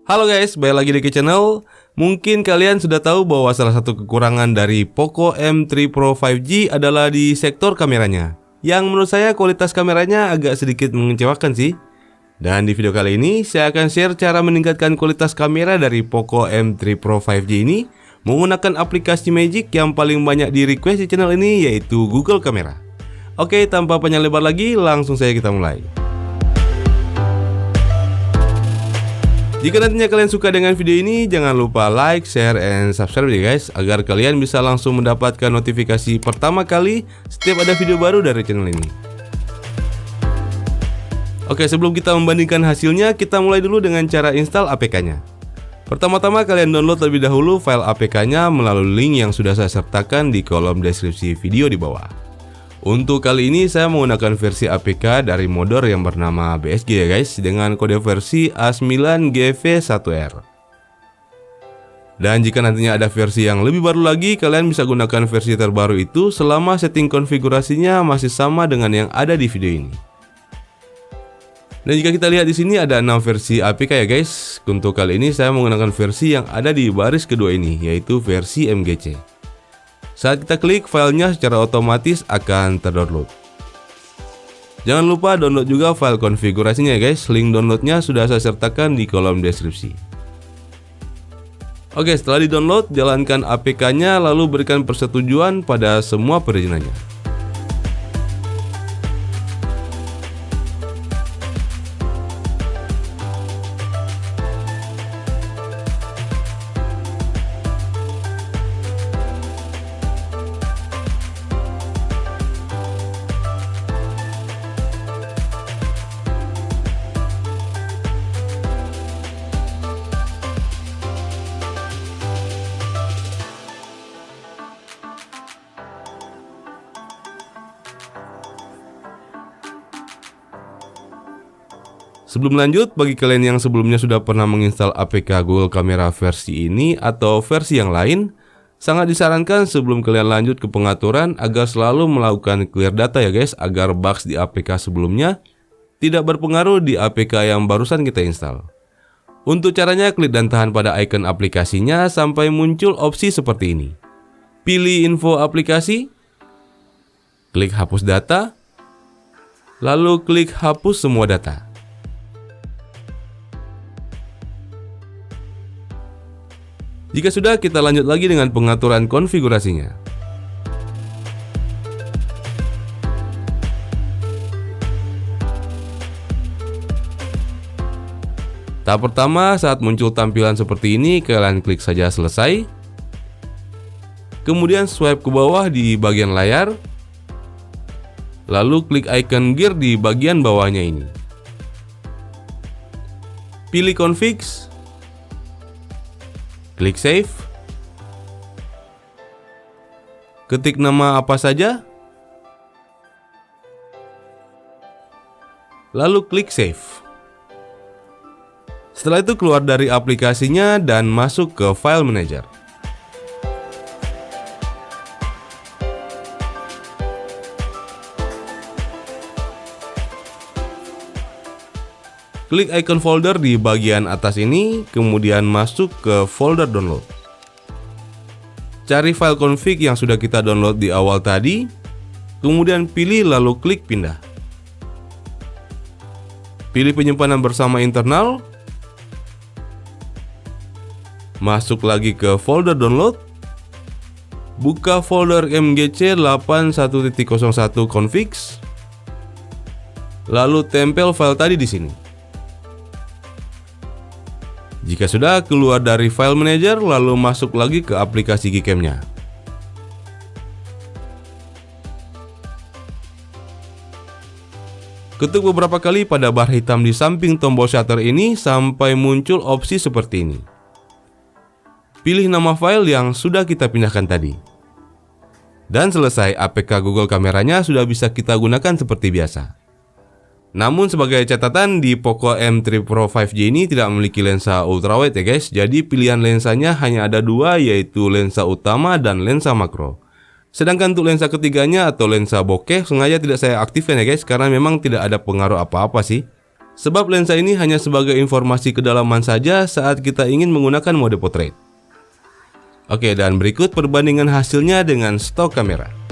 Halo guys, balik lagi di channel. Mungkin kalian sudah tahu bahwa salah satu kekurangan dari Poco M3 Pro 5G adalah di sektor kameranya, yang menurut saya kualitas kameranya agak sedikit mengecewakan sih. Dan di video kali ini saya akan share cara meningkatkan kualitas kamera dari Poco M3 Pro 5G ini menggunakan aplikasi Magic yang paling banyak di request di channel ini, yaitu Google Kamera. Oke, tanpa panjang lebar lagi, langsung saja kita mulai. Jika nantinya kalian suka dengan video ini, jangan lupa like, share, and subscribe ya guys, agar kalian bisa langsung mendapatkan notifikasi pertama kali setiap ada video baru dari channel ini. Oke, sebelum kita membandingkan hasilnya, kita mulai dulu dengan cara install APK-nya. Pertama-tama kalian download terlebih dahulu file APK-nya melalui link yang sudah saya sertakan di kolom deskripsi video di bawah. Untuk kali ini saya menggunakan versi APK dari modder yang bernama BSG ya guys, dengan kode versi A9GV1R. Dan jika nantinya ada versi yang lebih baru lagi, kalian bisa gunakan versi terbaru itu selama setting konfigurasinya masih sama dengan yang ada di video ini. Dan jika kita lihat di sini ada 6 versi APK ya guys. Untuk kali ini saya menggunakan versi yang ada di baris kedua ini, yaitu versi MGC. Saat kita klik, filenya secara otomatis akan terdownload. Jangan lupa download juga file konfigurasinya ya guys. Link downloadnya sudah saya sertakan di kolom deskripsi. Oke, setelah di-download, jalankan APK-nya lalu berikan persetujuan pada semua perizinannya. Sebelum lanjut, bagi kalian yang sebelumnya sudah pernah menginstal APK Google Kamera versi ini atau versi yang lain, sangat disarankan sebelum kalian lanjut ke pengaturan agar selalu melakukan clear data ya guys, agar bugs di APK sebelumnya tidak berpengaruh di APK yang barusan kita install. Untuk caranya, klik dan tahan pada icon aplikasinya sampai muncul opsi seperti ini. Pilih info aplikasi, klik hapus data, lalu klik hapus semua data. Jika sudah, kita lanjut lagi dengan pengaturan konfigurasinya. Tahap pertama, saat muncul tampilan seperti ini, kalian klik saja selesai. Kemudian swipe ke bawah di bagian layar, lalu klik icon gear di bagian bawahnya ini. Pilih config, klik save, ketik nama apa saja, lalu klik save. Setelah itu keluar dari aplikasinya dan masuk ke file manager. Klik icon folder di bagian atas ini, kemudian masuk ke folder download. Cari file config yang sudah kita download di awal tadi, kemudian pilih lalu klik pindah. Pilih penyimpanan bersama internal, masuk lagi ke folder download, buka folder MGC 81.01 configs, lalu tempel file tadi di sini. Jika sudah, keluar dari file manager lalu masuk lagi ke aplikasi Gcam-nya. Ketuk beberapa kali pada bar hitam di samping tombol shutter ini sampai muncul opsi seperti ini. Pilih nama file yang sudah kita pindahkan tadi. Dan selesai, APK Google Kameranya sudah bisa kita gunakan seperti biasa. Namun sebagai catatan, di Poco M3 Pro 5G ini tidak memiliki lensa ultrawide ya guys. Jadi pilihan lensanya hanya ada dua, yaitu lensa utama dan lensa makro. Sedangkan untuk lensa ketiganya atau lensa bokeh sengaja tidak saya aktifkan ya guys, karena memang tidak ada pengaruh apa-apa sih. Sebab lensa ini hanya sebagai informasi kedalaman saja saat kita ingin menggunakan mode portrait. Oke, dan berikut perbandingan hasilnya dengan stok kamera.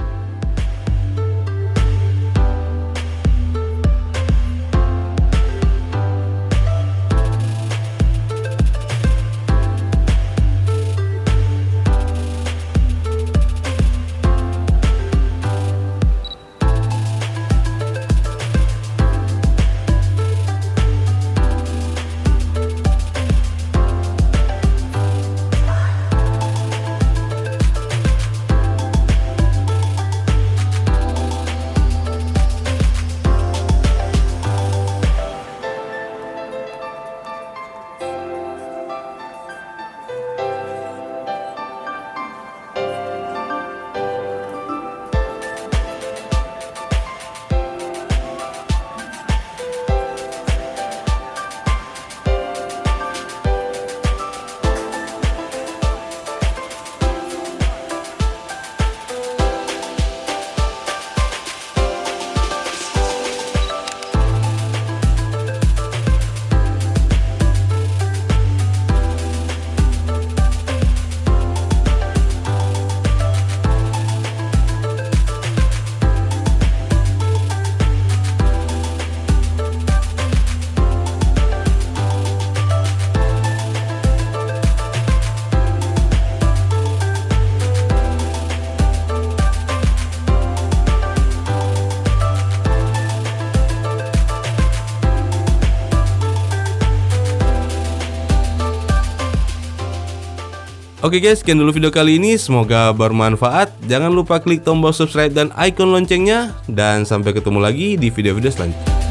Oke guys, sekian dulu video kali ini, semoga bermanfaat. Jangan lupa klik tombol subscribe dan icon loncengnya. Dan sampai ketemu lagi di video-video selanjutnya.